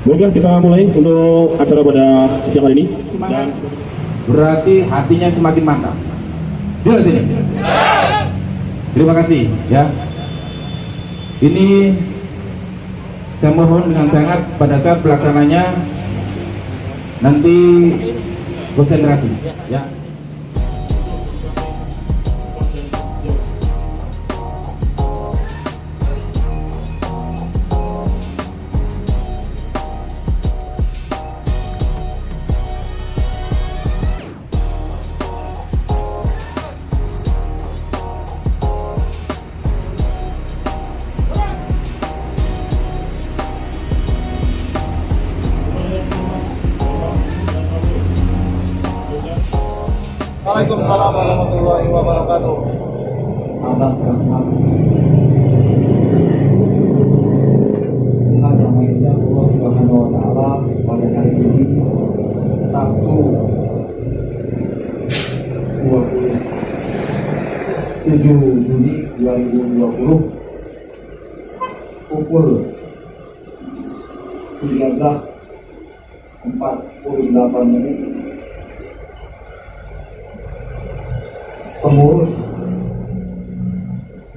Baiklah, kita mulai untuk acara pada siang hari ini. Semangat. Berarti hatinya semakin mantap. Jelas ini. Terima kasih ya. Ini saya mohon dengan sangat pada saat pelaksananya nanti konsentrasi ya. Waalaikumsalam warahmatullahi wabarakatuh. Atas rahmat Tuhan Yang Maha Esa Allah Subhanahu wa Ta'ala, pada hari ini Sabtu 27 Juni 2020 pukul 13.48 pengurus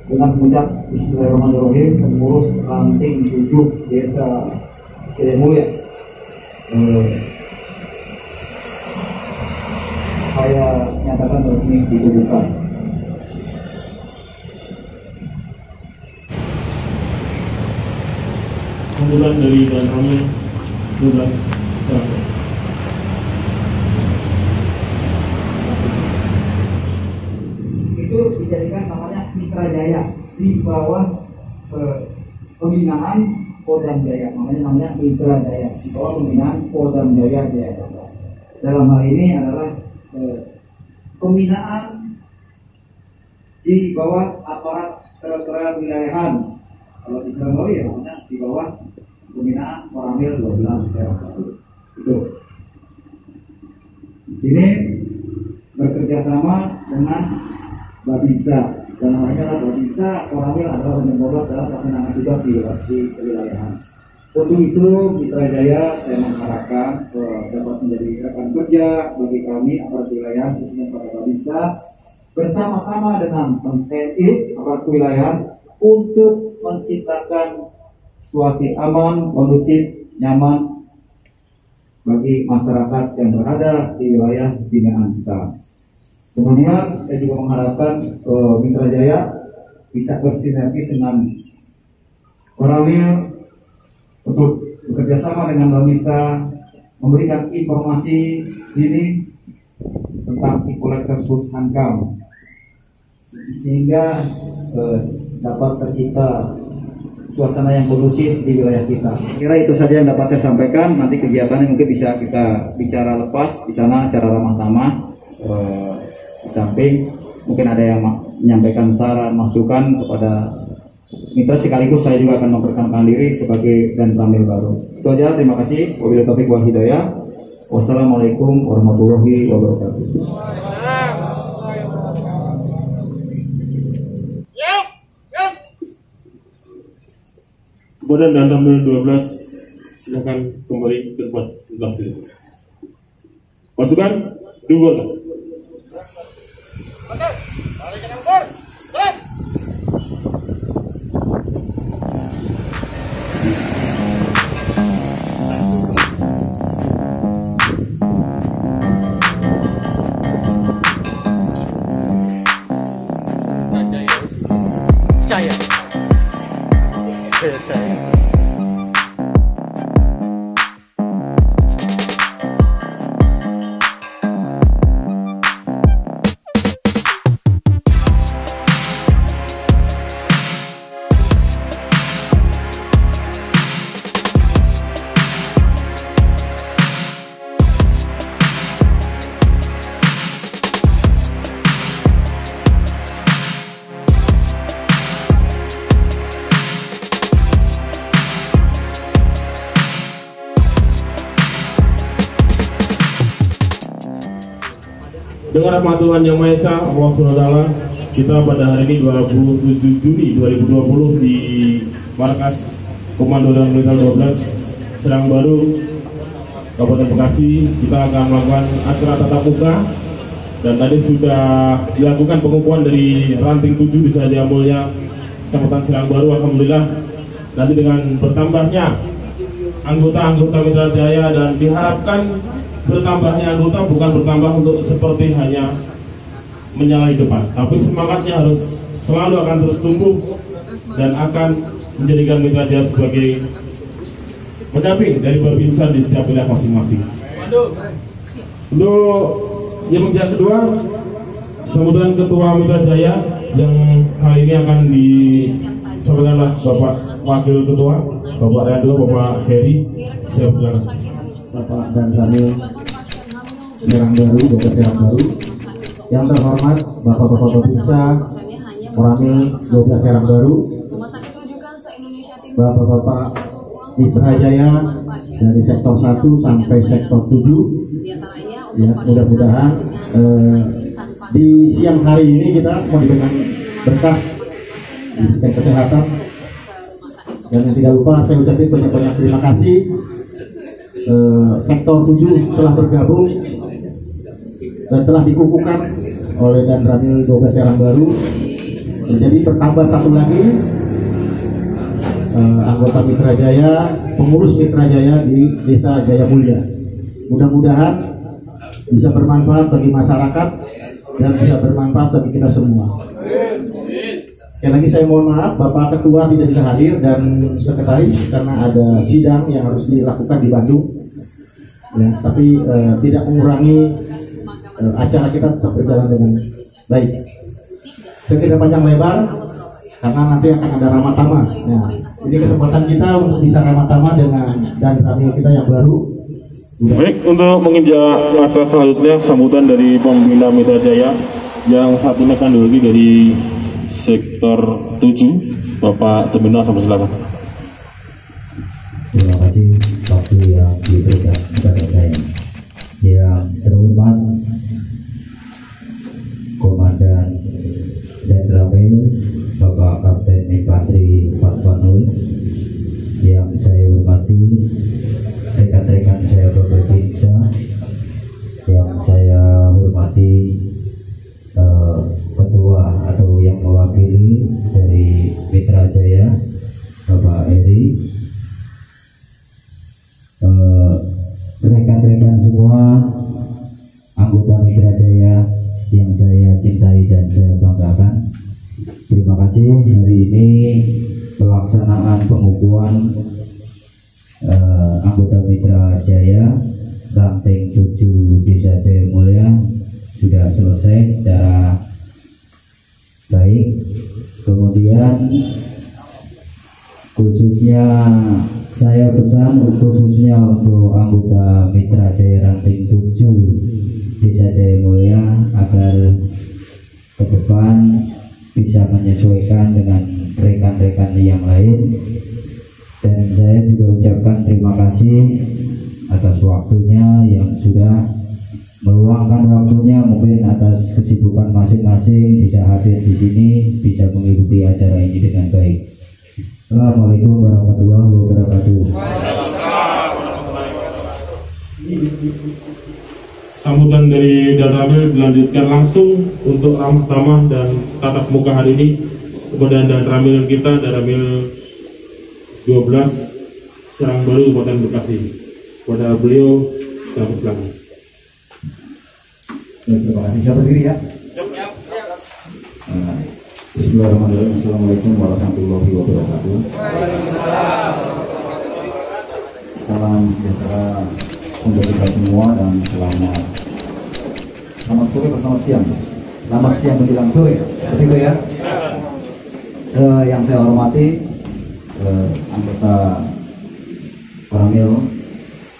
dengan mengucap Bismillahirrahmanirrahim, pengurus ranting 7 Desa Kedemulya, saya nyatakan resmi dikukuhkan. Sambutan dari Dan Ramil 12 Jakarta. Itu dijadikan namanya Mitra Jaya di bawah pembinaan Kodam Jaya, namanya Mitra Jaya di bawah pembinaan Kodam Jaya Jayakarta. Dalam hal ini adalah pembinaan di bawah aparat teritorial wilayahan. Kalau di Surabaya ya namanya di bawah pembinaan Koramil 12 Jayakarta. Itu di sini bekerja sama dengan Babinsa, dan namanya adalah Babinsa. Koramil adalah penyelenggara dalam pelaksanaan tugas di kewilayahan. Untuk itu Mitra Jaya saya mengharapkan dapat menjadi rekan kerja bagi kami aparat wilayah, khususnya pada Babinsa, bersama-sama dengan TNI aparat wilayah untuk menciptakan situasi aman, kondusif, nyaman bagi masyarakat yang berada di wilayah binaan kita. Kemudian saya juga mengharapkan Mitra Jaya bisa bersinergis dengan Koramil untuk bekerjasama dengan Babinsa, memberikan informasi dini tentang Ipolek tersebut Hankam, sehingga dapat tercipta suasana yang kondusif di wilayah kita. Kira itu saja yang dapat saya sampaikan. Nanti kegiatannya mungkin bisa kita bicara lepas di sana, acara ramah tamah. Di samping mungkin ada yang menyampaikan saran masukan kepada mitra, sekaligus saya juga akan memperkenalkan diri sebagai Dan Ramil baru. Itu aja, terima kasih. Wabillahi taufiq wal hidayah. Wassalamualaikum warahmatullahi wabarakatuh. Kemudian Dan Ramil 12 silakan kembali ke tempat daftar. Pasukan dua. Oke, balik ke nomor. Gerak. Jaya. Jaya. Dengan rahmat Tuhan Yang Maha Esa Allah SWT, kita pada hari ini 27 Juni 2020 di Markas Komando dan Militer 12 Serangbaru, Kabupaten Bekasi, kita akan melakukan acara tatap muka. Dan tadi sudah dilakukan pengukuhan dari ranting 7 Desa Jaya Mulia, Kecamatan Serangbaru. Alhamdulillah, nanti dengan bertambahnya anggota-anggota Mitra Jaya dan diharapkan bertambahnya anggota bukan bertambah untuk seperti hanya menyalahi depan, tapi semangatnya harus selalu akan terus tumbuh dan akan menjadikan Mitra Jaya sebagai pendamping dari Babinsa di setiap wilayah masing-masing. Untuk yang kedua, sambutan Ketua Mitra Jaya yang kali ini akan disampaikan oleh Bapak Wakil Ketua, Bapak Rado, Bapak Heri. Saya berjalan. Bapak dan Ramil Serangbaru, Bapak Serangbaru. Yang terhormat Bapak-Bapak Babinsa, Ramil 12 Serangbaru, Bapak-Bapak Mitra Jaya dari sektor 1 sampai sektor 7. Ya, mudah-mudahan di siang hari ini kita mau diberikan berkah, diberikan kesehatan, dan yang tidak lupa saya ucapkan banyak-banyak terima kasih. Sektor 7 telah bergabung dan telah dikukuhkan oleh Dan Ramil 12 Serangbaru. Jadi bertambah satu lagi anggota Mitra Jaya, pengurus Mitra Jaya di Desa Jaya Mulia. Mudah-mudahan bisa bermanfaat bagi masyarakat dan bisa bermanfaat bagi kita semua. Sekali lagi saya mohon maaf Bapak Ketua tidak bisa hadir dan Sekretaris karena ada sidang yang harus dilakukan di Bandung. Ya, tapi tidak mengurangi acara kita tetap berjalan dengan baik. Saya tidak panjang lebar karena nanti akan ada ramatama. Nah, ini kesempatan kita untuk bisa ramatama dengan Dan Ramil kita yang baru. Baik, untuk menginjak acara selanjutnya sambutan dari pembina Mitra Jaya yang saat ini akan diulangi dari sektor 7, Bapak Temina, sampai silakan. Terima kasih waktu yang diberikan kepada saya. Yang terhormat Komandan Dan Ramil, Bapak Kapten Infanteri Fatwanul, yang saya hormati rekan-rekan saya Babinsa, yang saya hormati ketua atau yang mewakili dari Mitra Jaya, Bapak Heri, rekan-rekan semua anggota Mitra Jaya yang saya cintai dan saya banggakan. Terima kasih hari ini pelaksanaan pengukuhan anggota Mitra Jaya ranting 7 Desa Jaya Mulia sudah selesai secara baik. Kemudian khususnya saya pesan khususnya untuk anggota Mitra Jaya ranting 7 Desa Jaya Mulia agar ke depan bisa menyesuaikan dengan rekan-rekan yang lain. Dan saya juga ucapkan terima kasih atas waktunya yang sudah meluangkan waktunya, mungkin atas kesibukan masing-masing bisa hadir di sini, bisa mengikuti acara ini dengan baik. Assalamualaikum warahmatullahi wabarakatuh. Sambutan dari Dan Ramil dilanjutkan langsung untuk ramah tamah dan tatap muka hari ini kepada Dan Ramil kita, Dan Ramil 12 Serangbaru, Kabupaten Bekasi. Kepada beliau, silakan. Terima kasih. Siapa diri ya? Bismillahirrahmanirrahim. Assalamualaikum warahmatullahi wabarakatuh. Salam sejahtera untuk kita semua dan selamat sore atau selamat siang. Selamat siang menjelang sore, begitu ya. Yang saya hormati anggota Ramil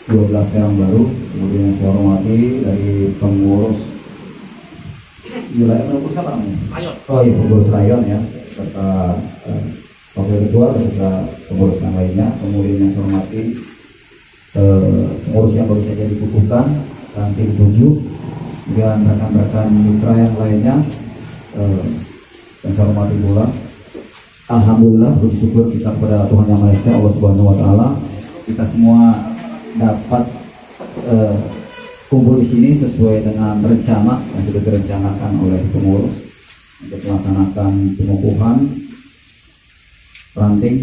12 Serangbaru, kemudian yang saya hormati dari pengurus wilayah apa namanya? Oh iya, pengurus rayon ya, serta wakil ketua beserta pengurus yang lainnya. Kemudian yang saya hormati pengurus yang baru saja dikukuhkan ranting 7 dan rekan-rekan mitra yang lainnya. Yang saya hormati pula, alhamdulillah bersyukur kita kepada Tuhan Yang Maha Esa, Allah Subhanahu wa taala, kita semua dapat kumpul di sini sesuai dengan rencana yang sudah direncanakan oleh pengurus untuk melaksanakan pengukuhan ranting.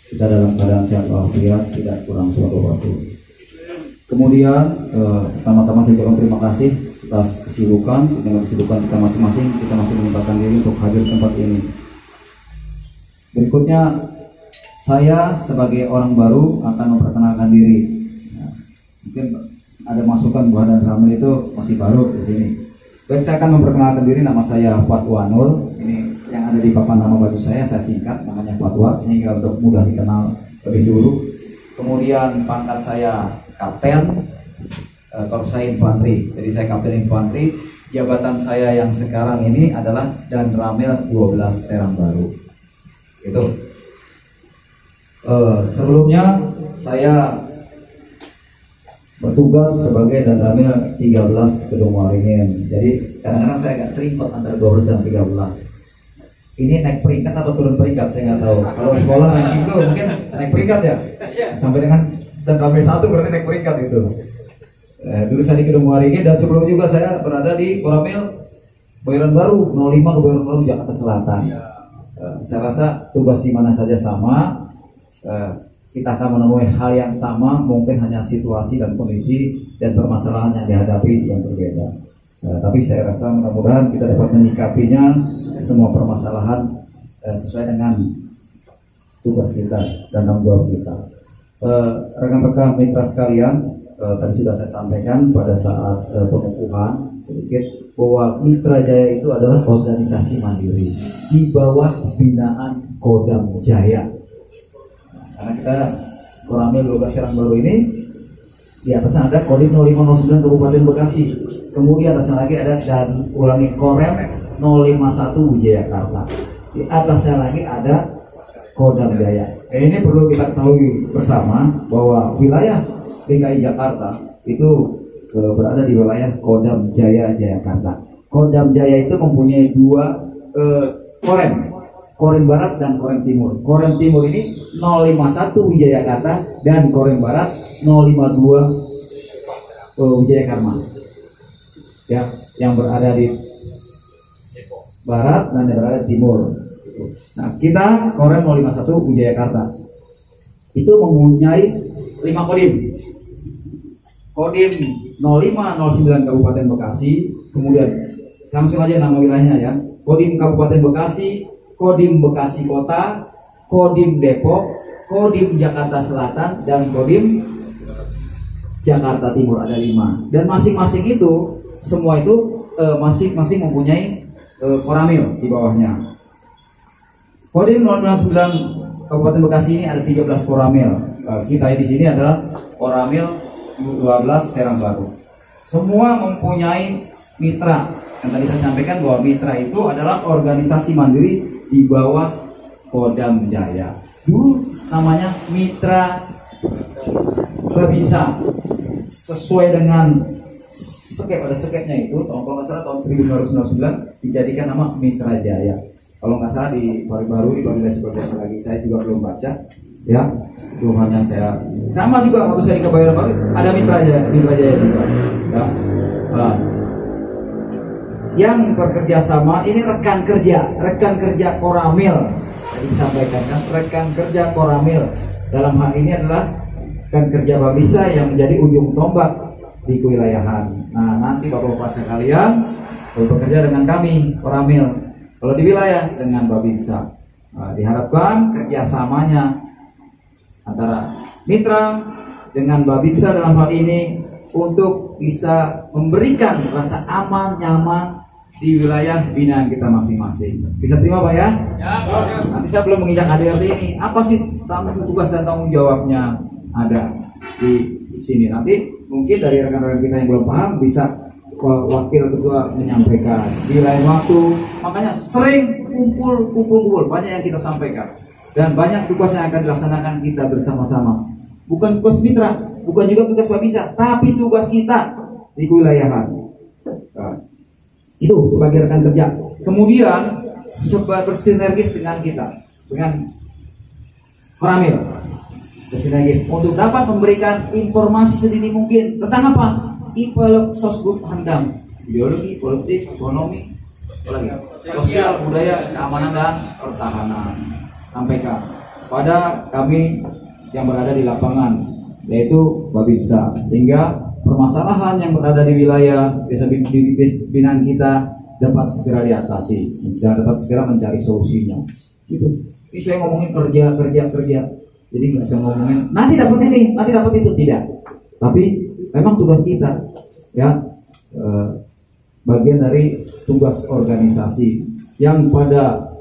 Kita dalam keadaan sehat walafiat, tidak kurang suatu waktu. Kemudian pertama-tama saya ucapkan terima kasih atas kesibukan kita masing-masing. Kita masih menyempatkan diri untuk hadir di tempat ini. Berikutnya, saya sebagai orang baru akan memperkenalkan diri. Nah, mungkin ada masukan buat dan Ramil itu masih baru di sini. Baik, saya akan memperkenalkan diri. Nama saya Fatwanul. Ini yang ada di papan nama baju saya singkat namanya Fatwa, sehingga untuk mudah dikenal lebih dulu. Kemudian pangkat saya Kapten Korps saya Infanteri. Jadi saya Kapten Infanteri. Jabatan saya yang sekarang ini adalah Dan Ramil 12 Serang Baru. Itu. Sebelumnya saya bertugas sebagai Dan Ramil 13 Kedung Waringin. Jadi kadang-kadang saya agak serimpet antara 12 dan 13. Ini naik peringkat atau turun peringkat saya nggak tahu. Kalau sekolah ranking itu mungkin naik peringkat ya. Sampai dengan Dan Ramil 1 berarti naik peringkat itu. Dulu saya di Kedung Waringin dan sebelum juga saya berada di Koramil Kebayoran Baru 05 Kebayoran Baru Jakarta Selatan. Saya rasa tugas di mana saja sama. Kita akan menemui hal yang sama, mungkin hanya situasi dan kondisi dan permasalahan yang dihadapi yang berbeda. Tapi saya rasa mudah-mudahan kita dapat menyikapinya semua permasalahan sesuai dengan tugas kita dan tanggung jawab kita. Rekan-rekan mitra sekalian, tadi sudah saya sampaikan pada saat pengukuhan sedikit bahwa Mitra Jaya itu adalah organisasi mandiri di bawah binaan Kodam Jaya. Karena kita Koramil 12 Serang Baru ini di atasnya ada Kodim 0509 Kabupaten Bekasi. Kemudian atasnya lagi ada dan ulangi Korem 051 Wijayakarta. Di atasnya lagi ada Kodam Jaya. Ini perlu kita ketahui bersama bahwa wilayah DKI Jakarta itu berada di wilayah Kodam Jaya Jayakarta. Kodam Jaya itu mempunyai dua Korem Barat dan Korem Timur. Korem Timur ini 051 Wijayakarta dan Korem Barat 052 Wijayakarta. Ya, yang berada di barat dan yang berada di timur. Nah, kita Korem 051 Wijayakarta itu mempunyai 5 kodim. Kodim 0509 Kabupaten Bekasi, kemudian langsung aja nama wilayahnya ya. Kodim Kabupaten Bekasi, Kodim Bekasi Kota, Kodim Depok, Kodim Jakarta Selatan, dan Kodim Jakarta Timur, ada 5. Dan masing-masing itu, semua itu masing-masing mempunyai Koramil di bawahnya. Kodim 009 Kabupaten Bekasi ini ada 13 Koramil. Kita di sini adalah Koramil 12 Serang Baru. Semua mempunyai mitra. Yang tadi saya sampaikan bahwa mitra itu adalah organisasi mandiri di bawah Kodam Jaya. Dulu namanya Mitra Babinsa. Sesuai dengan ada skepnya itu, kalau nggak salah tahun 1999 dijadikan nama Mitra Jaya. Kalau nggak salah di baru di Bangladesh lagi, saya juga belum baca. Ya, itu hanya saya. Sama juga waktu saya di Kebayoran Baru ada Mitra Jaya juga. Ya. Yang bekerja sama ini rekan kerja Koramil. Tadi disampaikan kan, rekan kerja Koramil dalam hal ini adalah rekan kerja Babinsa yang menjadi ujung tombak di kewilayahan. Nah, nanti bapak-bapak sekalian bekerja dengan kami Koramil. Kalau di wilayah dengan Babinsa. Nah, diharapkan kerjasamanya antara mitra dengan Babinsa dalam hal ini untuk bisa memberikan rasa aman, nyaman di wilayah binaan kita masing-masing. Bisa terima Pak ya? Ya. Nanti saya belum menginjak ADRT ini. Apa sih tugas dan tanggung jawabnya ada di sini? Nanti mungkin dari rekan-rekan kita yang belum paham bisa wakil ketua menyampaikan di lain waktu. Makanya sering kumpul, banyak yang kita sampaikan dan banyak tugas yang akan dilaksanakan kita bersama-sama. Bukan tugas mitra, bukan juga tugas Babinsa, tapi tugas kita di kewilayahan. Nah, itu sebagai rekan kerja. Kemudian bersinergis dengan kita, dengan Koramil. bersinergis untuk dapat memberikan informasi sedini mungkin tentang apa? Ipalok Sosbud Handam, ideologi, politik, ekonomi, apalagi sosial, budaya, keamanan dan pertahanan. Sampaikan pada kami yang berada di lapangan, yaitu Babinsa, sehingga permasalahan yang berada di wilayah desa binaan kita dapat segera diatasi dan dapat segera mencari solusinya. Gitu. Ini saya ngomongin kerja. Jadi nggak bisa ngomongin nanti dapat ini, nanti dapat itu, tidak. Tapi memang tugas kita, ya, bagian dari tugas organisasi yang pada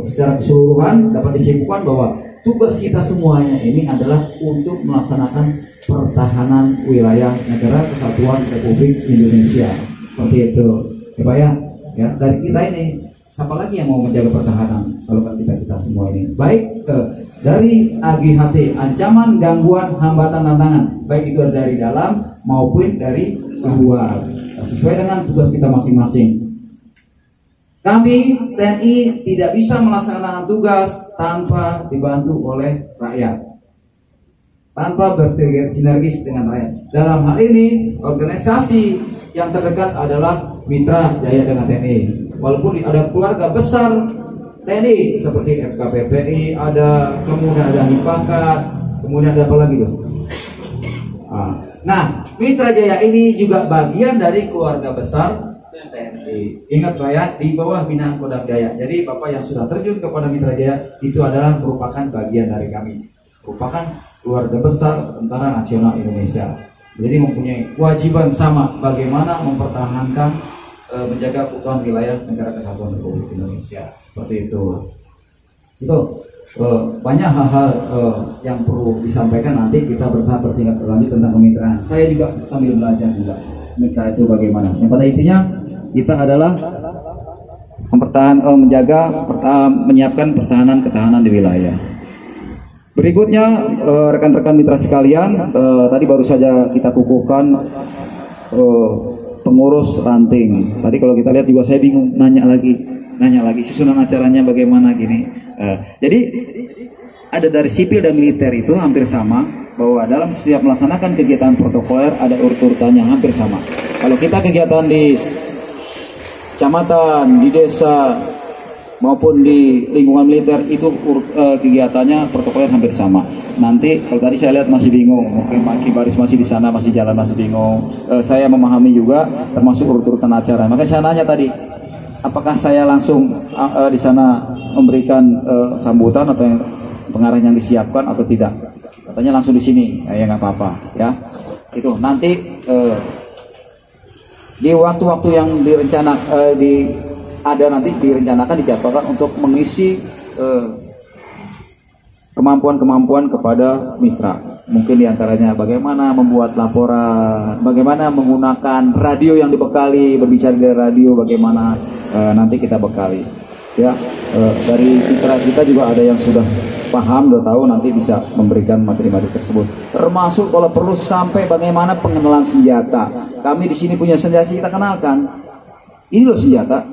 secara keseluruhan dapat disimpulkan bahwa tugas kita semuanya ini adalah untuk melaksanakan pertahanan wilayah Negara Kesatuan Republik Indonesia. Seperti itu, ya Pak ya. Ya, dari kita ini, siapa lagi yang mau menjaga pertahanan kalau kan kita semua ini? Baik dari AGHT, ancaman, gangguan, hambatan, tantangan, baik itu dari dalam maupun dari luar, sesuai dengan tugas kita masing-masing. Kami TNI tidak bisa melaksanakan tugas tanpa dibantu oleh rakyat, tanpa bersinergis dengan rakyat. Dalam hal ini, organisasi yang terdekat adalah Mitra Jaya dengan TNI. Walaupun ada keluarga besar TNI seperti FKPPI, kemudian ada Hipakat, kemudian ada apa lagi tuh? Nah, Mitra Jaya ini juga bagian dari keluarga besar TNI. Ingat Pak ya, di bawah binaan Kodam Jaya. Jadi Bapak yang sudah terjun kepada Mitra Jaya itu adalah merupakan bagian dari kami, merupakan keluarga besar Tentara Nasional Indonesia. Jadi mempunyai kewajiban sama bagaimana mempertahankan, menjaga keutuhan wilayah Negara Kesatuan Republik Indonesia. Seperti itu. Itu banyak hal-hal yang perlu disampaikan, nanti kita bertingkat berlanjut tentang kemitraan. Saya juga sambil belajar juga mitra itu bagaimana. Yang pada intinya kita adalah menyiapkan ketahanan di wilayah. Berikutnya rekan-rekan mitra sekalian, tadi baru saja kita kukuhkan pengurus ranting. Tadi kalau kita lihat juga saya bingung, nanya lagi susunan acaranya bagaimana gini. Jadi ada dari sipil dan militer itu hampir sama, bahwa dalam setiap melaksanakan kegiatan protokoler ada urut-urutannya hampir sama. Kalau kita kegiatan di kecamatan, di desa maupun di lingkungan militer itu kegiatannya protokoler hampir sama. Nanti kalau tadi saya lihat masih bingung, mungkin Maki Baris masih di sana, masih jalan, masih bingung. Saya memahami juga termasuk urut-urutan acara. Makanya saya nanya tadi, apakah saya langsung di sana memberikan sambutan atau yang pengarah yang disiapkan atau tidak? Katanya langsung di sini. Ya nggak apa-apa ya. Itu nanti di waktu-waktu yang direncanakan dijadwalkan untuk mengisi kemampuan-kemampuan kepada mitra. Mungkin diantaranya bagaimana membuat laporan, bagaimana menggunakan radio yang dibekali, berbicara dari radio, bagaimana nanti kita bekali. Ya, dari mitra kita juga ada yang sudah paham, udah tahu, nanti bisa memberikan materi-materi tersebut. Termasuk kalau perlu sampai bagaimana pengenalan senjata. Kami di sini punya senjata, kita kenalkan. Ini loh senjata.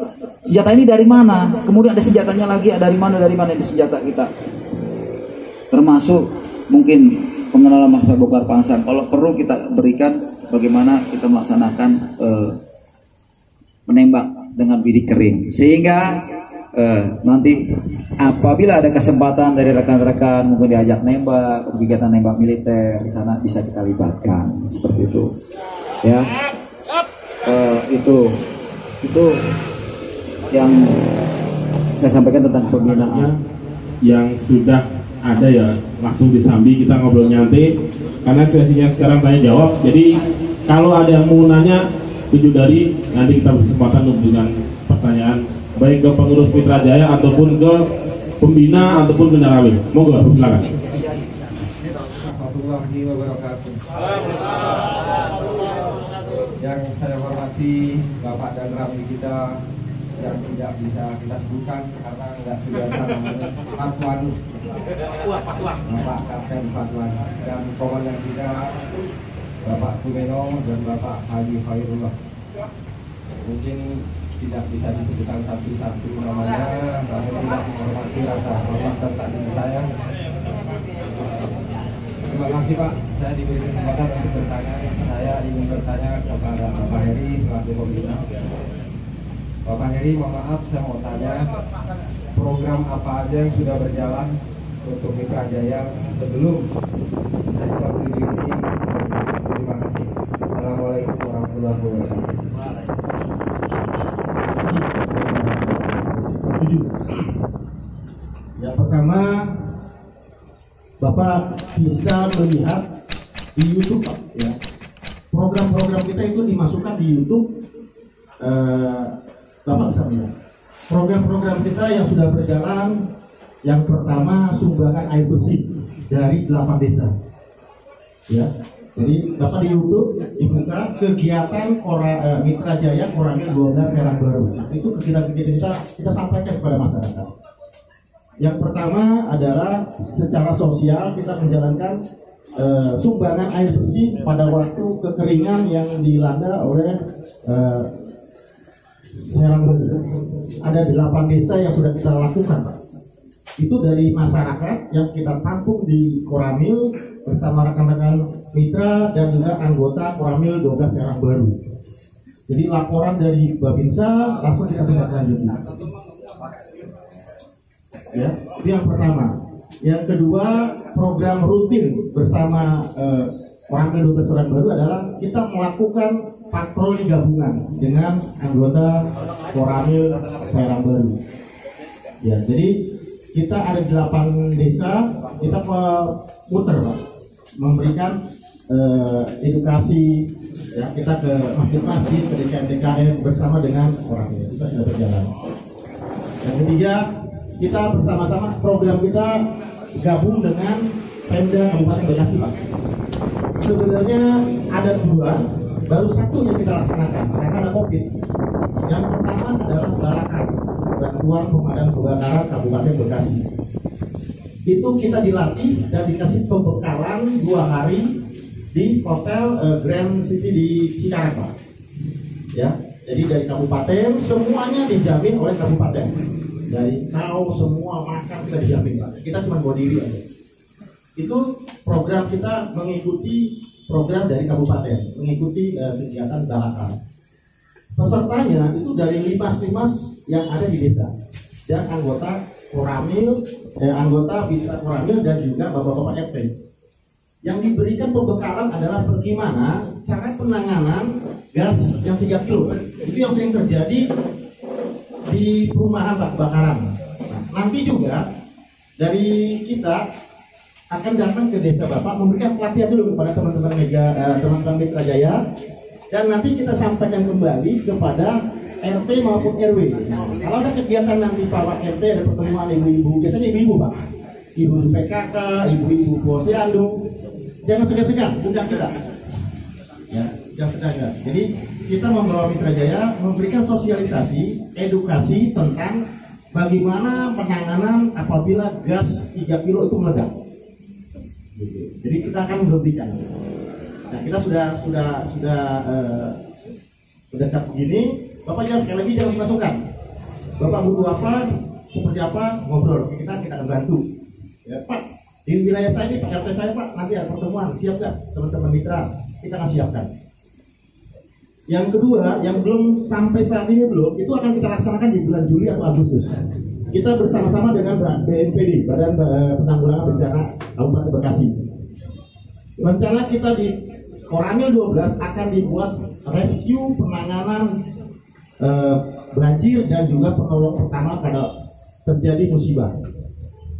Senjata ini dari mana? Kemudian ada senjatanya lagi, dari mana ini senjata kita. Termasuk mungkin pengenalan masa bongkar pasang. Kalau perlu kita berikan bagaimana kita melaksanakan menembak dengan bidik kering, sehingga nanti apabila ada kesempatan dari rekan-rekan mungkin diajak nembak, kegiatan nembak militer di sana bisa kita libatkan seperti itu. Ya, itu yang saya sampaikan tentang pembinaan yang sudah ada ya, langsung disambi, kita ngobrol nyantai karena sesinya sekarang tanya jawab. Jadi kalau ada yang mau nanya dari nanti kita berkesempatan untuk dengan pertanyaan baik ke pengurus Mitra Jaya ataupun ke pembina ataupun ke Narawil. Monggo silakan. Warahmatullahi wabarakatuh. Yang saya hormati Bapak dan Ramli kita yang tidak bisa kita sebutkan karena tidak biasa namanya Fatwan, Bapak Kapten Fatwan, dan komandan kita Bapak Kumeno dan Bapak Haji Khairullah. Mungkin tidak bisa disebutkan satu-satu namanya, namun tidak menghormati rasa hormat serta diri saya. Terima kasih Pak, saya diberi kesempatan untuk bertanya. Saya ingin bertanya kepada Bapak Heri selaku pembina. Bapak Heri, mohon maaf, saya mau tanya program apa aja yang sudah berjalan untuk Mitra Jaya sebelum sektor 7 ini. Terima kasih. Assalamualaikum warahmatullahi wabarakatuh. Yang pertama, Bapak bisa melihat di YouTube, Pak, ya. Program-program kita itu dimasukkan di YouTube. Bapak bisa melihat program-program kita yang sudah berjalan. Yang pertama, sumbangan air bersih dari 8 desa, ya. Jadi Bapak di YouTube dibuka kegiatan Mitra Jaya Koramil 12 Serang Baru. Itu kegiatan-kegiatan kita sampaikan kepada masyarakat. Yang pertama adalah secara sosial kita menjalankan sumbangan air bersih pada waktu kekeringan yang dilanda oleh Serang Baru. Ada 8 desa yang sudah kita lakukan, Pak. Itu dari masyarakat yang kita tampung di Koramil bersama rekan-rekan mitra dan juga anggota Koramil 12 Serang Baru. Jadi laporan dari Babinsa langsung kita tindak lanjuti. Ya, itu yang pertama. Yang kedua, program rutin bersama Koramil 12 Serang Baru adalah kita melakukan patroli gabungan dengan anggota Koramil Serang Baru. Ya, jadi kita ada 8 desa, kita muter, Pak, memberikan edukasi, ya, kita ke masjid-masjid, ke DKM bersama dengan orang ini. Kita sudah berjalan. Yang ketiga, kita bersama-sama program kita gabung dengan Pemda Kabupaten Bekasi, Pak. Sebenarnya ada 2, baru 1 yang kita laksanakan karena ada COVID. Yang pertama adalah Balakan, Bantuan Pemadam Kebakaran Kabupaten Bekasi. Itu kita dilatih dan dikasih pembekalan 2 hari di Hotel Grand City di Cikarang, Pak. Ya, jadi dari kabupaten semuanya dijamin oleh kabupaten. Dari kau semua makan kita dijamin, Pak. Kita cuma bawa diri aja. Itu program kita mengikuti program dari kabupaten, mengikuti kegiatan Balakan. Pesertanya itu dari limas-limas yang ada di desa dan anggota Koramil, anggota Mitra Koramil dan juga bapak-bapak RT. Yang diberikan pembekalan adalah bagaimana cara penanganan gas yang 3 kilo. Itu yang sering terjadi di perumahan kebakaran. Nah, nanti juga dari kita akan datang ke desa Bapak memberikan pelatihan dulu kepada teman-teman teman-teman Mitra Jaya, dan nanti kita sampaikan kembali kepada RT maupun RW. Kalau ada kegiatan nanti Pak RT ada pertemuan ibu-ibu, biasanya ibu-ibu, Pak, ibu PKK, ibu-ibu posyandu, jangan segan-segan undang kita, ya, jangan segan-segan. Jadi kita membawa Mitra Jaya memberikan sosialisasi, edukasi tentang bagaimana penanganan apabila gas 3 kilo itu meledak. Jadi kita akan memberikan. Nah, kita sudah dekat begini. Bapak jangan sekali lagi jangan masukkan. Bapak butuh apa, seperti apa, ngobrol. Kita akan bantu. Ya, Pak, di wilayah saya ini, Pak RT saya, Pak, nanti ada pertemuan. Siap nggak, teman-teman mitra? Kita akan siapkan. Yang kedua, yang belum sampai saat ini belum, itu akan kita laksanakan di bulan Juli atau Agustus. Kita bersama-sama dengan BNPB, Badan Penanggulangan Bencana Kabupaten Bekasi. Rencana kita di Koramil 12 akan dibuat rescue penanganan banjir dan juga penolong pertama pada terjadi musibah.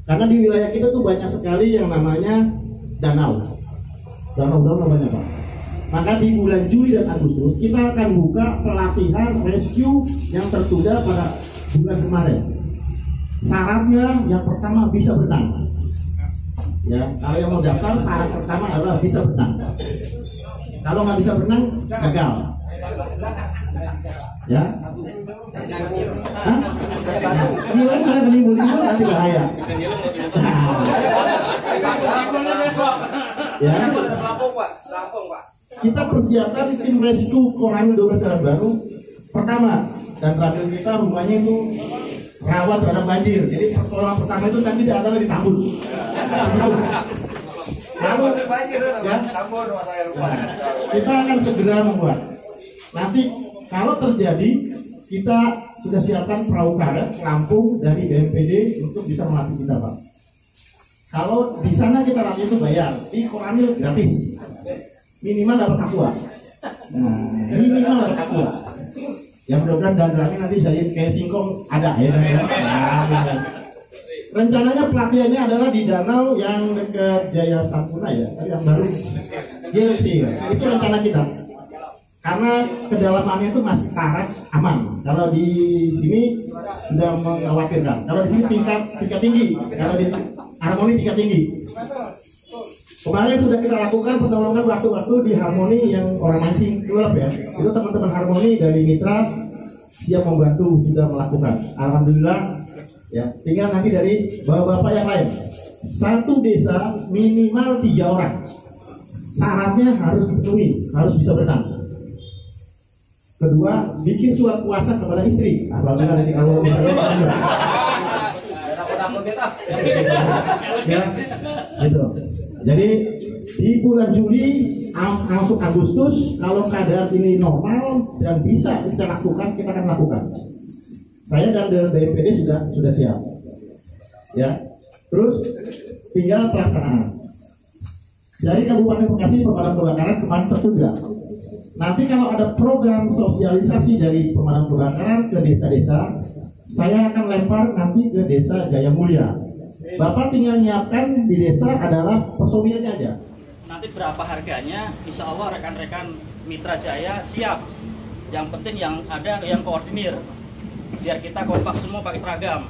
Karena di wilayah kita tuh banyak sekali yang namanya danau namanya, Pak. Maka di bulan Juli dan Agustus kita akan buka pelatihan rescue yang tertunda pada bulan kemarin. Syaratnya yang pertama bisa berenang. Ya, kalau yang mau daftar syarat pertama adalah bisa berenang. Kalau nggak bisa berenang, gagal. Ya. Hah? Nilai mana kelimbun itu nanti bahaya. Ya. Kita persiapkan tim rescue Koramil 12 Serang Baru. Pertama, dan terakhir kita rumahnya itu rawan terhadap banjir. Jadi pertolongan pertama itu nanti adalah ditambul. Ya. Lalu, ya, kita akan segera membuat. Nanti kalau terjadi, kita sudah siapkan perahu karet, pelampung dari BNPB untuk bisa melatih kita, Pak. Kalau di sana kita latih itu bayar, di Koramil gratis. Minimal dapat aqua. Nah, minimal dapat aqua. Ya mudah-mudahan dan kami nanti saya kayak singkong ada ya. Nah, rencananya pelatihannya adalah di danau yang dekat Jaya Sampurna ya, yang baru. Gilsi, itu rencana kita. Karena kedalamannya itu masih karet aman. Kalau di sini sudah mengkhawatirkan. Kalau di sini tingkat tinggi. Kalau di Harmoni tingkat tinggi. Kemarin sudah kita lakukan pertolongan waktu-waktu di Harmoni yang orang mancing keluar ya. Itu teman-teman Harmoni dari mitra siap membantu sudah melakukan. Alhamdulillah ya. Tinggal nanti dari bapak-bapak yang lain. Satu desa minimal 3 orang. Syaratnya harus dipenuhi, harus bisa berenang. Kedua, bikin surat puasa kepada istri. Alhamdulillah nanti kalau ya, gitu. Jadi di bulan Juli masuk Agustus, kalau keadaan ini normal dan bisa kita lakukan, kita akan lakukan. Saya dan BNPB sudah siap. Ya, terus tinggal pelaksanaan. Dari Kabupaten Bekasi pemadam kebakaran kemarin tertunda. Nanti kalau ada program sosialisasi dari pemadam kebakaran ke desa-desa, saya akan lempar nanti ke desa Jaya Mulia. Bapak tinggal nyiapkan di desa adalah personilnya aja. Nanti berapa harganya, insya Allah rekan-rekan Mitra Jaya siap. Yang penting yang ada yang koordinir. Biar kita kompak semua pakai seragam.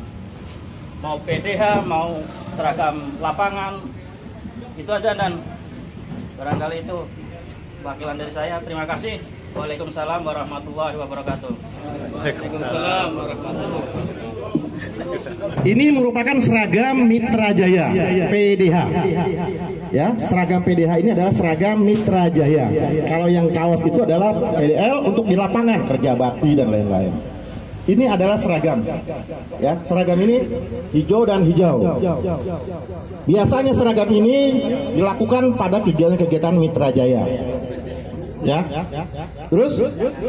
Mau PDH, mau seragam lapangan. Itu aja dan barangkali itu wakilan dari saya. Terima kasih. Waalaikumsalam warahmatullahi wabarakatuh. Waalaikumsalam warahmatullahi wabarakatuh. Ini merupakan seragam Mitra Jaya PDH. Ya, seragam PDH ini adalah seragam Mitra Jaya. Kalau yang kaos itu adalah PDL untuk di lapangan kerja bakti dan lain-lain. Ini adalah seragam. Ya, seragam ini hijau dan hijau. Biasanya seragam ini dilakukan pada kegiatan-kegiatan Mitra Jaya. Ya. Terus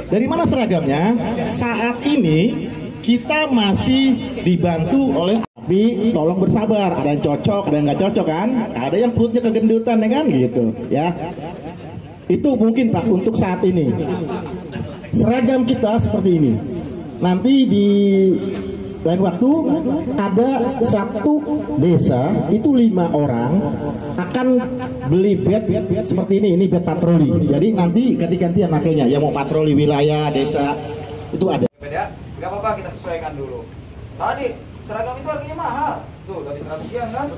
dari mana seragamnya? Saat ini kita masih dibantu oleh tapi tolong bersabar. Ada yang cocok, ada yang nggak cocok kan? Ada yang perutnya kegendutan ya kan gitu. Ya. Itu mungkin Pak untuk saat ini. Seragam kita seperti ini. Nanti di lain waktu ada satu desa itu 5 orang akan beli bed seperti ini bed patroli. Jadi nanti ganti-gantian makanya yang mau patroli wilayah desa itu ada. Beda, nggak apa-apa kita sesuaikan dulu. Tadi seragam itu harganya mahal, tuh dari 100-an kan,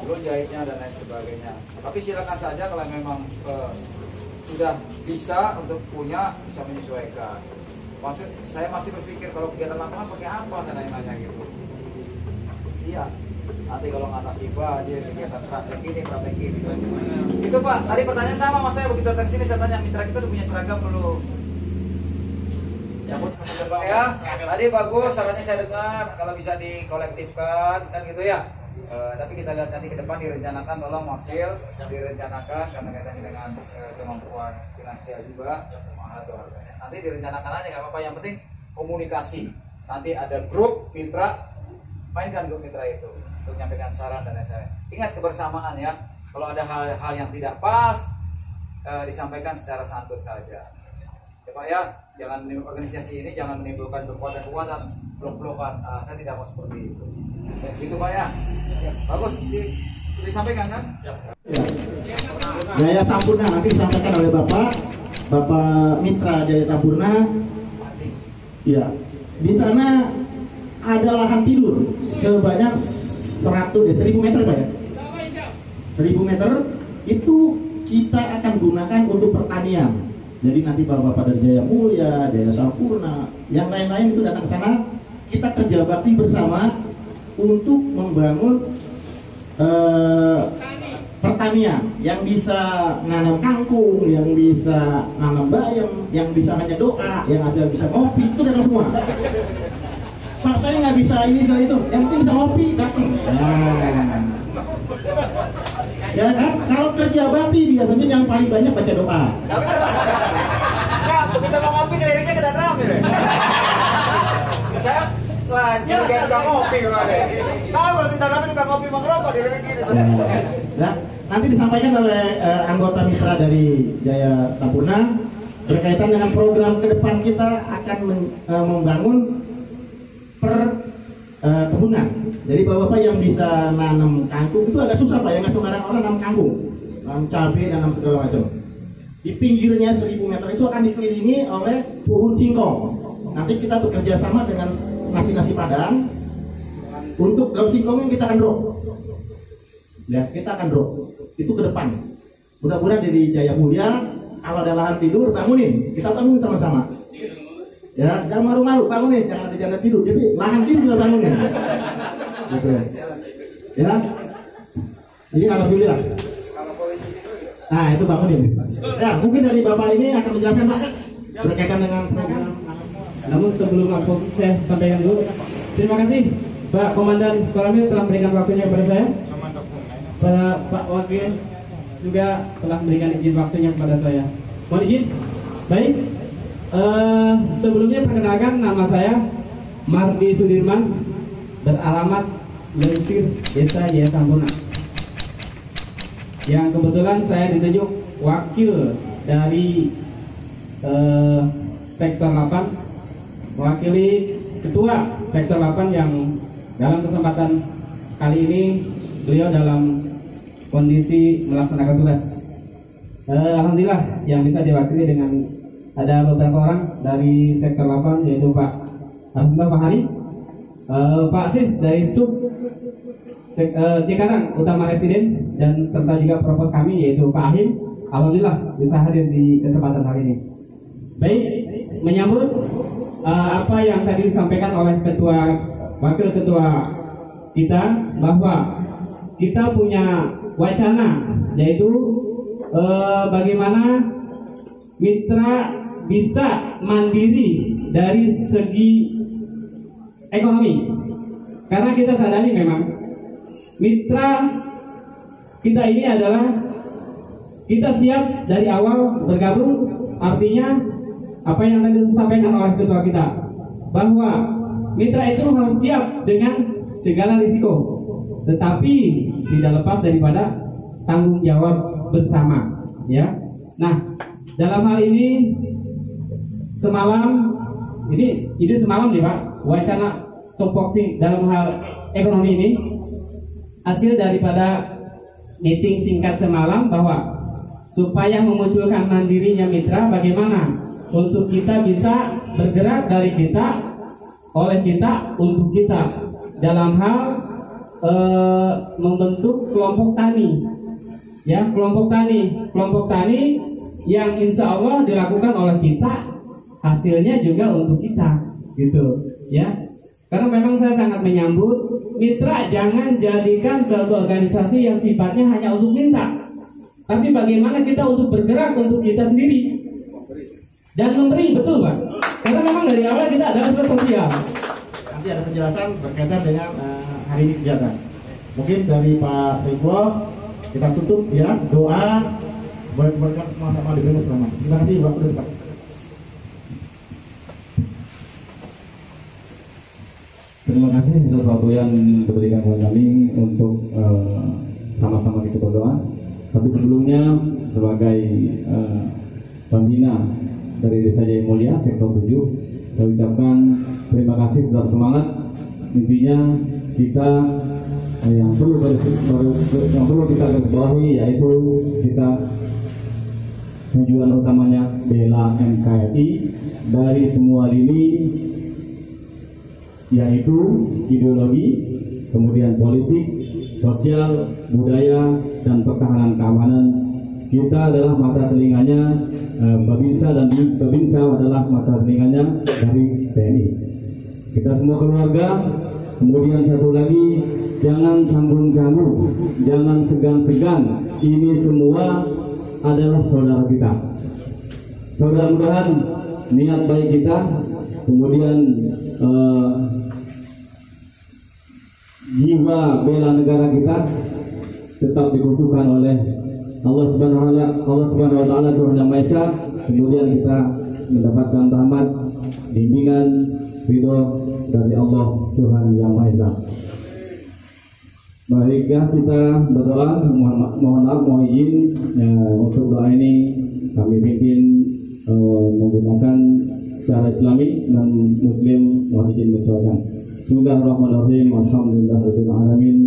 belum jahitnya dan lain sebagainya. Tapi silakan saja kalau memang sudah bisa untuk punya bisa menyesuaikan. Maksud saya masih berpikir kalau kegiatan lapangan pakai apa saya nanya gitu. Iya. Nanti kalau ngatasi aja kegiatan praktek ini. Itu Pak, tadi pertanyaan sama Mas saya begitu datang sini saya tanya mitra kita udah punya seragam belum? Ya, tadi bagus sarannya saya dengar kalau bisa dikolektifkan kan gitu ya. Tapi kita lihat nanti ke depan direncanakan tolong wakil direncanakan karena kaitannya dengan kemampuan finansial juga mahal tuh harganya. Nanti direncanakan aja nggak apa-apa, yang penting komunikasi. Nanti ada grup mitra, mainkan grup mitra itu untuk menyampaikan saran dan lain-lain. Ingat kebersamaan ya. Kalau ada hal-hal yang tidak pas disampaikan secara santun saja. Ya Pak ya, jangan organisasi ini jangan menimbulkan kekuatan-kekuatan, blok-blokan. Saya tidak mau seperti itu. Gitu Pak ya. Bagus disampaikan kan? Jaya Sampurna nanti disampaikan oleh Bapak Mitra Jaya Sampurna. Ya, di sana ada lahan tidur sebanyak 1000 meter Pak ya. 1000 meter itu kita akan gunakan untuk pertanian. Jadi nanti bapak-bapak dari Jaya Mulia, Jaya Sampurna, yang lain-lain itu datang ke sana. Kita kerja bakti bersama untuk membangun pertanian yang bisa nanam kangkung, yang bisa nanam bayam, yang bisa hanya doa, yang ada bisa ngopi, itu datang semua. Pak saya nggak bisa ini kali itu, yang penting bisa ngopi datang. Nah. Ya kan? Kalau kerja bakti biasanya yang paling banyak baca doa. Enggak, begitu mau ngopi liriknya kena rame deh. Saya wah, jadi kayak tukang ngopi kemarin. Tahu kalau kita rame tukang ngopi mau ngerokok di lirik gini. Ya, nanti disampaikan oleh anggota mitra dari Jaya Sampurna berkaitan dengan program ke depan kita akan membangun kebunan. Jadi bapak-bapak yang bisa nanam kangkung itu agak susah Pak, ya nggak sembarang orang nanam kangkung, nanam cabai dan nanam segala macam. Di pinggirnya 1000 meter itu akan dikelilingi oleh pohon singkong. Nanti kita bekerja sama dengan nasi Padang untuk daun singkong yang kita akan drop. Ya, kita akan drop itu ke depan. Mudah-mudahan dari Jaya Mulia, kalau ada lahan tidur bangunin, kita bangun sama-sama. Ya, jangan malu-malu, bangunin, jangan ada janda tidur. Jadi lahan tidur juga bangunin. Gitu. Ya, ini alhamdulillah. Nah, itu bangunin. Ya, mungkin dari Bapak ini akan menjelaskan Pak berkaitan dengan program. Namun sebelum aku saya sampaikan dulu, terima kasih Pak Komandan Koramil telah memberikan waktunya kepada saya. Pak Wakil juga telah memberikan izin waktunya kepada saya. Mohon izin. Baik. Sebelumnya perkenalkan, nama saya Mardi Sudirman, beralamat Lesir, Desa Jaya Sampurna. Yang kebetulan saya ditunjuk wakil dari sektor 8, mewakili ketua sektor 8 yang dalam kesempatan kali ini beliau dalam kondisi melaksanakan tugas. Alhamdulillah yang bisa diwakili dengan ada beberapa orang dari sektor 8, yaitu Pak Alhamdulillah Pak Hari, Pak Sis dari Sub Cikarang Utama Residen, dan serta juga propos kami yaitu Pak Ahim. Alhamdulillah bisa hadir di kesempatan kali ini. Baik, menyambut apa yang tadi disampaikan oleh wakil ketua kita, bahwa kita punya wacana yaitu bagaimana mitra bisa mandiri dari segi ekonomi. Karena kita sadari memang mitra kita ini adalah kita siap dari awal bergabung, artinya apa yang tadi disampaikan oleh ketua kita, bahwa mitra itu harus siap dengan segala risiko, tetapi tidak lepas daripada tanggung jawab bersama, ya. Nah, dalam hal ini semalam nih Pak, wacana topoksi dalam hal ekonomi ini hasil daripada meeting singkat semalam, bahwa supaya memunculkan mandirinya mitra, bagaimana untuk kita bisa bergerak dari kita, oleh kita, untuk kita, dalam hal membentuk kelompok tani, ya, kelompok tani yang insya Allah dilakukan oleh kita, hasilnya juga untuk kita, gitu, ya. Karena memang saya sangat menyambut mitra, jangan jadikan suatu organisasi yang sifatnya hanya untuk minta, tapi bagaimana kita untuk bergerak untuk kita sendiri dan memberi, betul Pak? Karena memang dari awal kita adalah sosial. Nanti ada penjelasan berkaitan dengan hari ini kegiatan. Mungkin dari Pak Riko kita tutup ya, doa berkat sama-sama diberi selamat. Terima kasih Bapak Presiden. Terima kasih atas waktu yang diberikan kepada kami untuk sama-sama kita berdoa. Tapi sebelumnya sebagai pembina dari Desa Jaya Mulia sektor 7, saya ucapkan terima kasih, tetap semangat. Intinya kita yang perlu kita ketahui yaitu kita tujuan utamanya bela NKRI dari semua lini, yaitu ideologi, kemudian politik, sosial, budaya, dan pertahanan keamanan. Kita adalah mata telinganya Babinsa, dan Babinsa adalah mata telinganya dari TNI. Kita semua keluarga. Kemudian satu lagi, jangan canggung-canggung, jangan segan-segan. Ini semua adalah saudara kita. Mudah-mudahan niat baik kita, kemudian jiwa bela negara kita tetap dikukuhkan oleh Allah Subhanahu wa taala Tuhan Yang Maha Esa. Kemudian kita mendapatkan rahmat, bimbingan, ridho dari Allah Tuhan Yang Maha Esa. Baiklah, kita berdoa. Mohon maaf, mohon izin untuk doa ini kami pimpin menggunakan secara Islami dan Muslim. Mohon izin bersoalan. Bismillahirrahmanirrahim. Alhamdulillahirabbil alamin.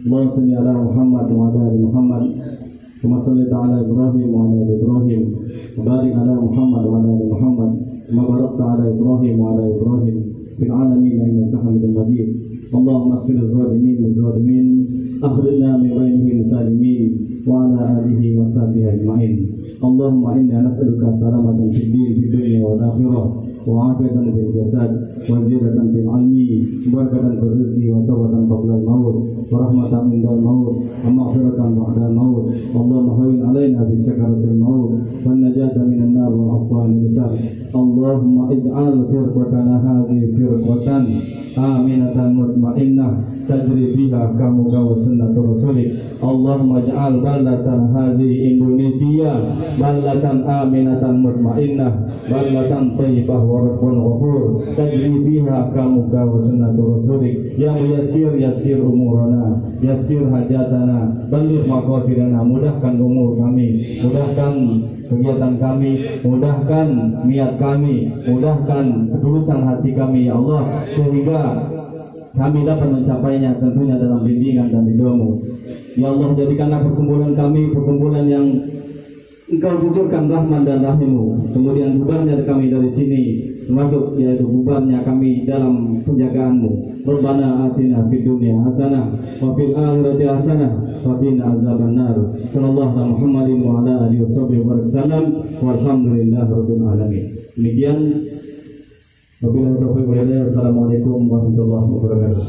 Allahumma shalli ala Muhammad wa ala ali Muhammad. Kama shallaita ala Ibrahim wa ala ali Ibrahim. Wa barik ala Muhammad wa ala ali Muhammad. Kama barakta ala Ibrahim wa ala Ibrahim fil alamin innaka Hamidum Majid. Allahumma asfir az-zalimin waz-zalimin akhrijna min bainihim salimin wa ala alihi wa sahbihi ajma'in. Allahumma inna nas'aluka salamatan fid dunya wal akhirah wa afiyatan fil jasad wa ziyadatan fil ilmi wa barakatan fil rizqi wa tawbatan qabla al-maut wa rahmatan indal maut wa maghfiratan ba'da al-maut. Allahumma hawwin 'alaina bi sakaratil maut wan najata minan nar wal 'afwa min hisab. Allahumma ij'al firqatana hadhihi firqatan aminatan mutmainnah tajri fiha kamuka wa sunnatur rasulik. Allahumma ij'al baldatan hadhihi Indonesia baldatan aminatan mutmainnah baldatan thayyibah wa rabbun ghafur tajri fiha kamuka wa sunnatur rasulik. Ya yassir umurana, yassir hajatana, balligh maqasidana. Mudahkan umur kami, mudahkan kegiatan kami, mudahkan niat kami, mudahkan ketulusan hati kami ya Allah, sehingga kami dapat mencapainya tentunya dalam bimbingan dan ridho-Mu. Ya Allah, jadikanlah perkumpulan kami perkumpulan yang Engkau jujurkan rahman dan rahim-Mu. Kemudian bubarnya kami dari sini, termasuk yaitu bubarnya kami dalam penjagaan-Mu. Rabbana atina fid dunya hasanah wa fil akhirati hasanah wa qina azabannar. Sallallahu alaihi Muhammadin wa ala alihi wasallam. Walhamdulillahirabbil alamin. Demikian. Wabillahi taufiq wal hidayah. Assalamualaikum warahmatullahi wabarakatuh.